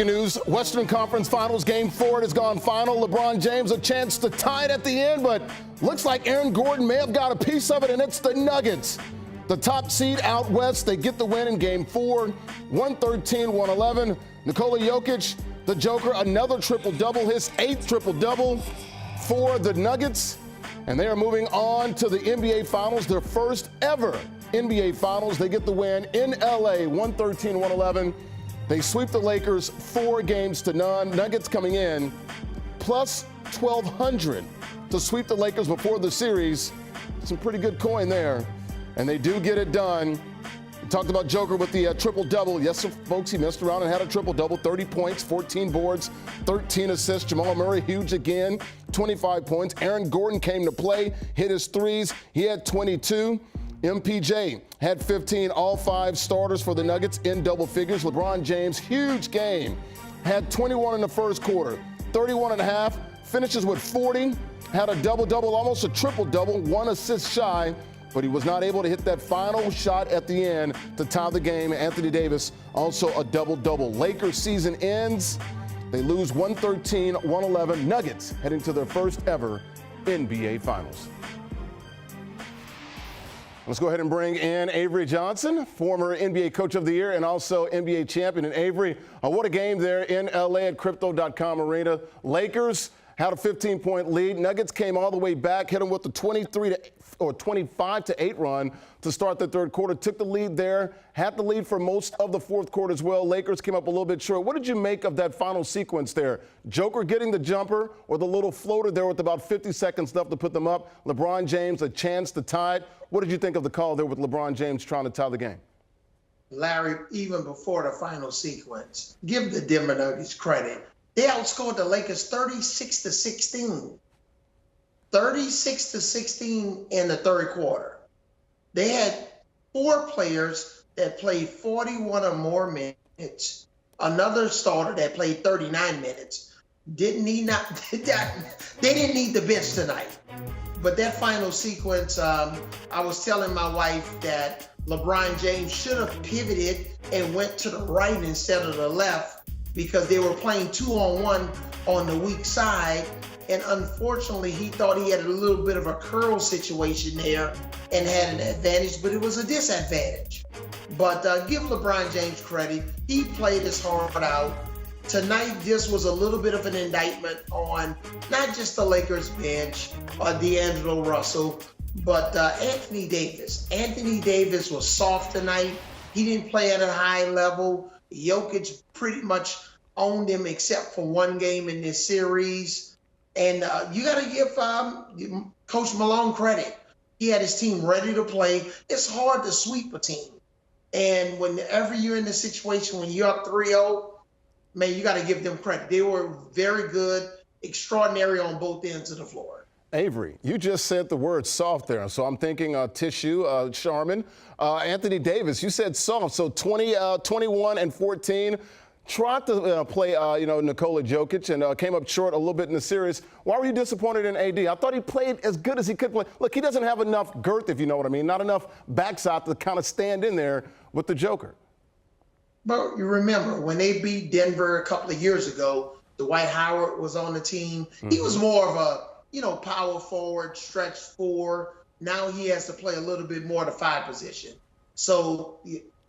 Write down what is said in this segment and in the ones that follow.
news. Western Conference Finals Game 4 has gone final. LeBron James a chance to tie it at the end, but looks like Aaron Gordon may have got a piece of it, and it's the Nuggets. The top seed out west, they get the win in Game 4, 113-111. Nikola Jokic, the Joker, another triple-double, his 8th triple-double for the Nuggets. And they are moving on to the NBA Finals, their first ever NBA Finals. They get the win in LA, 113-111. They sweep the Lakers 4-0. Nuggets coming in plus 1,200 to sweep the Lakers before the series. Some pretty good coin there. And they do get it done. We talked about Joker with the triple-double. Yes, folks, he messed around and had a triple-double. 30 points, 14 boards, 13 assists. Jamal Murray, huge again, 25 points. Aaron Gordon came to play, hit his threes. He had 22. MPJ had 15, all 5 starters for the Nuggets in double figures. LeBron James, huge game, had 21 in the first quarter, 31 and a half, finishes with 40, had a double-double, almost a triple-double, 1 assist shy, but he was not able to hit that final shot at the end to tie the game. Anthony Davis, also a double-double. Lakers season ends. They lose 113-111. Nuggets heading to their first ever NBA Finals. Let's go ahead and bring in Avery Johnson, former NBA Coach of the Year and also NBA champion. And Avery, what a game there in LA at Crypto.com Arena. Lakers had a 15-point lead. Nuggets came all the way back, hit them with the 25-8 run to start the third quarter. Took the lead there, had the lead for most of the fourth quarter as well. Lakers came up a little bit short. What did you make of that final sequence there? Joker getting the jumper or the little floater there with about 50 seconds left to put them up? LeBron James a chance to tie it. What did you think of the call there with LeBron James trying to tie the game? Larry, even before the final sequence, give the Denver Nuggets credit. They outscored the Lakers 36-16. 36-16 in the third quarter. They had 4 players that played 41 or more minutes. Another starter that played 39 minutes. They didn't need the bench tonight. But that final sequence, I was telling my wife that LeBron James should have pivoted and went to the right instead of the left because they were playing 2-on-1 on the weak side. And unfortunately, he thought he had a little bit of a curl situation there and had an advantage, but it was a disadvantage. But give LeBron James credit. He played his heart out. Tonight, this was a little bit of an indictment on not just the Lakers bench or D'Angelo Russell, but Anthony Davis. Anthony Davis was soft tonight. He didn't play at a high level. Jokic pretty much owned him except for one game in this series. And you got to give Coach Malone credit. He had his team ready to play. It's hard to sweep a team. And whenever you're in the situation when you're up 3-0, man, you got to give them credit. They were very good, extraordinary on both ends of the floor. Avery, you just said the word soft there, so I'm thinking tissue, Charmin. Anthony Davis, you said soft, so 21 and 14. Tried to play, Nikola Jokic and came up short a little bit in the series. Why were you disappointed in AD? I thought he played as good as he could play. Look, he doesn't have enough girth, if you know what I mean, not enough backside to kind of stand in there with the Joker. But you remember when they beat Denver a couple of years ago, Dwight Howard was on the team. Mm-hmm. He was more of a, power forward, stretch 4. Now he has to play a little bit more the 5 position. So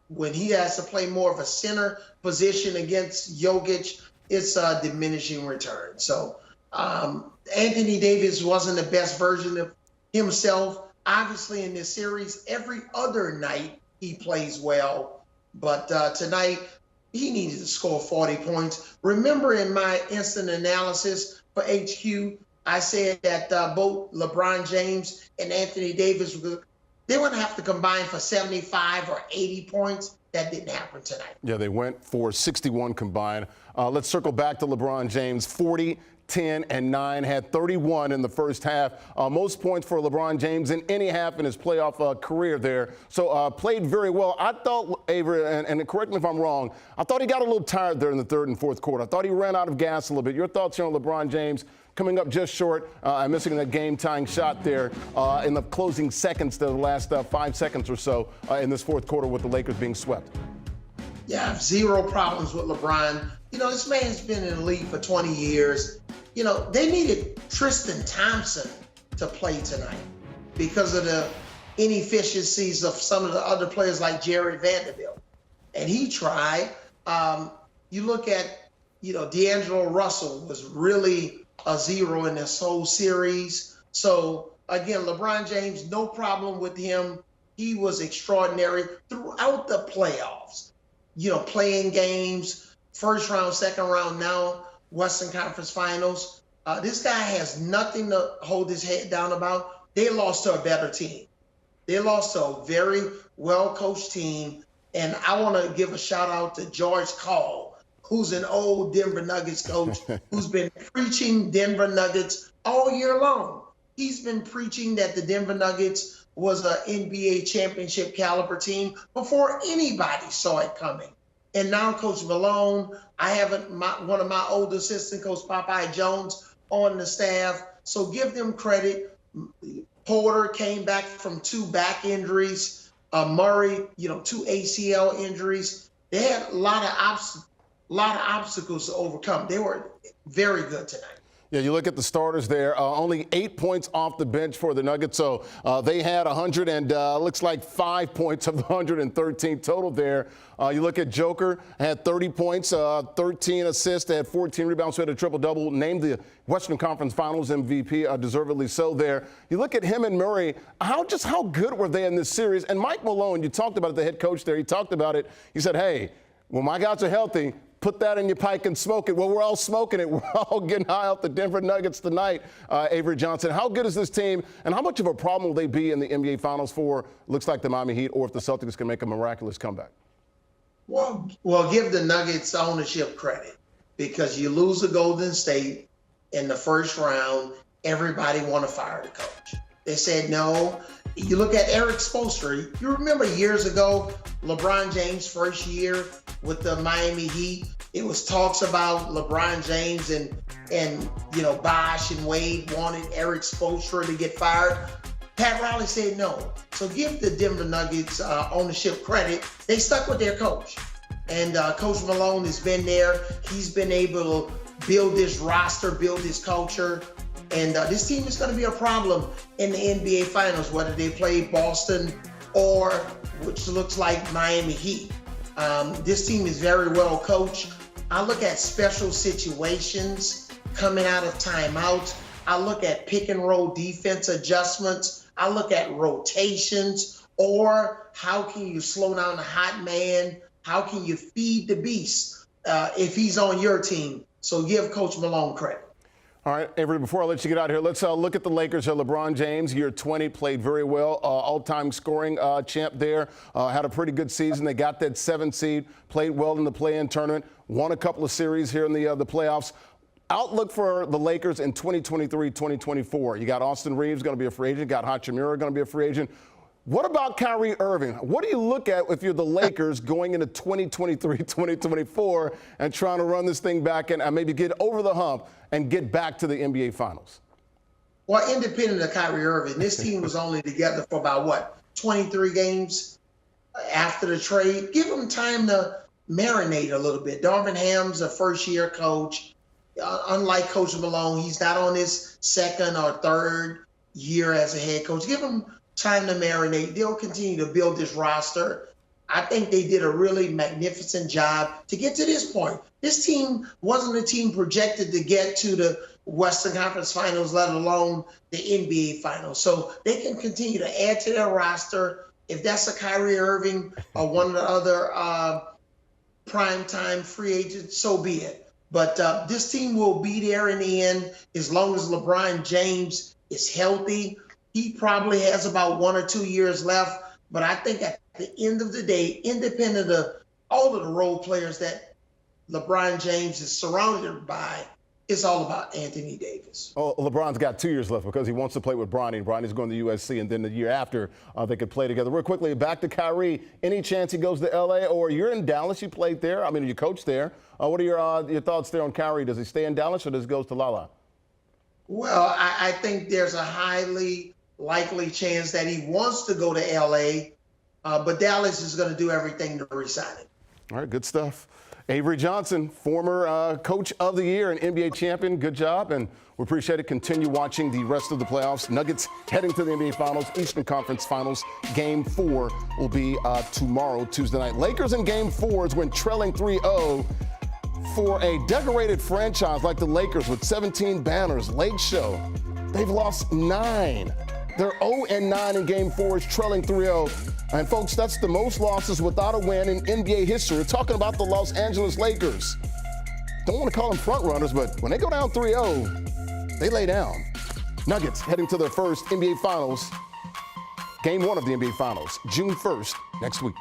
when he has to play more of a center position against Jokic, it's a diminishing return. So Anthony Davis wasn't the best version of himself. Obviously in this series, every other night he plays well. But tonight, he needed to score 40 points. Remember in my instant analysis for HQ, I said that both LeBron James and Anthony Davis, they would have to combine for 75 or 80 points. That didn't happen tonight. Yeah, they went for 61 combined. Let's circle back to LeBron James. 40, 10, and 9, had 31 in the first half. Most points for LeBron James in any half in his playoff career there. So played very well. I thought, Avery, and correct me if I'm wrong, I thought he got a little tired there in the third and fourth quarter. I thought he ran out of gas a little bit. Your thoughts here on LeBron James coming up just short and missing that game-tying shot there in the closing seconds, the last 5 seconds or so in this fourth quarter with the Lakers being swept? Yeah, I have zero problems with LeBron This man's been in the league for 20 years. They needed Tristan Thompson to play tonight because of the inefficiencies of some of the other players like Jerry Vanderbilt. And he tried. You look at, D'Angelo Russell was really a zero in this whole series. So, again, LeBron James, no problem with him. He was extraordinary throughout the playoffs, playing games, first round, second round, now Western Conference Finals. This guy has nothing to hold his head down about. They lost to a better team. They lost to a very well-coached team. And I want to give a shout out to George Call, who's an old Denver Nuggets coach who's been preaching Denver Nuggets all year long. He's been preaching that the Denver Nuggets was an NBA championship caliber team before anybody saw it coming. And now Coach Malone, I have one of my old assistant, Coach Popeye Jones, on the staff. So give them credit. Porter came back from 2 back injuries. Murray, 2 ACL injuries. They had a lot of obstacles to overcome. They were very good tonight. Yeah, you look at the starters there, only 8 points off the bench for the Nuggets. So they had 100 and looks like 5 points of the 113 total there. You look at Joker, had 30 points, 13 assists, they had 14 rebounds, so had a triple-double, named the Western Conference Finals MVP, deservedly so there. You look at him and Murray, how good were they in this series? And Mike Malone, you talked about it, the head coach there, he talked about it. He said, hey, when my guys are healthy, put that in your pipe and smoke it. Well, we're all smoking it. We're all getting high off the Denver Nuggets tonight, Avery Johnson. How good is this team, and how much of a problem will they be in the NBA Finals for, looks like the Miami Heat, or if the Celtics can make a miraculous comeback? Well, give the Nuggets ownership credit, because you lose to Golden State in the first round, everybody want to fire the coach. They said no. You look at Eric Spoelstra. You remember years ago, LeBron James' first year with the Miami Heat, it was talks about LeBron James and Bosh and Wade wanted Eric Spoelstra to get fired. Pat Riley said no. So give the Denver Nuggets ownership credit. They stuck with their coach. And Coach Malone has been there. He's been able to build this roster, build this culture. And this team is going to be a problem in the NBA Finals, whether they play Boston or, which looks like, Miami Heat. This team is very well coached. I look at special situations coming out of timeout. I look at pick and roll defense adjustments. I look at rotations, or how can you slow down the hot man? How can you feed the beast if he's on your team? So give Coach Malone credit. All right, Avery, before I let you get out of here, let's look at the Lakers. LeBron James, year 20, played very well. All-time scoring champ there. Had a pretty good season. They got that 7th seed, played well in the play-in tournament, won a couple of series here in the playoffs. Outlook for the Lakers in 2023-2024. You got Austin Reeves going to be a free agent. Got Hachimura going to be a free agent. What about Kyrie Irving? What do you look at if you're the Lakers going into 2023-2024 and trying to run this thing back and maybe get over the hump and get back to the NBA Finals? Well, independent of Kyrie Irving, this team was only together for about, 23 games after the trade. Give them time to marinate a little bit. Darvin Ham's a first-year coach. Unlike Coach Malone, he's not on his 2nd or 3rd year as a head coach. Give him time to marinate. They'll continue to build this roster. I think they did a really magnificent job to get to this point. This team wasn't a team projected to get to the Western Conference Finals, let alone the NBA Finals. So they can continue to add to their roster. If that's a Kyrie Irving or one of the other primetime free agents, so be it. But this team will be there in the end as long as LeBron James is healthy. He probably has about 1 or 2 years left. But I think at the end of the day, independent of all of the role players that LeBron James is surrounded by, it's all about Anthony Davis. Oh, LeBron's got 2 years left because he wants to play with Bronny. Bronny's going to USC, and then the year after they could play together. Real quickly, back to Kyrie. Any chance he goes to L.A., or you're in Dallas? You played there. I mean, you coached there. What are your thoughts there on Kyrie? Does he stay in Dallas, or does he go to Lala? Well, I think there's a highly likely chance that he wants to go to L.A., but Dallas is going to do everything to resign him. All right, good stuff. Avery Johnson, former Coach of the Year and NBA champion. Good job, and we appreciate it. Continue watching the rest of the playoffs. Nuggets heading to the NBA Finals, Eastern Conference Finals. Game 4 will be tomorrow, Tuesday night. Lakers in Game 4 is when trailing 3-0 for a decorated franchise like the Lakers with 17 banners, Lake Show. They've lost 9. They're 0-9 in Game 4, is trailing 3-0. And folks, that's the most losses without a win in NBA history. We're talking about the Los Angeles Lakers. Don't want to call them front runners, but when they go down 3-0, they lay down. Nuggets heading to their first NBA Finals, Game 1 of the NBA Finals, June 1st, next week.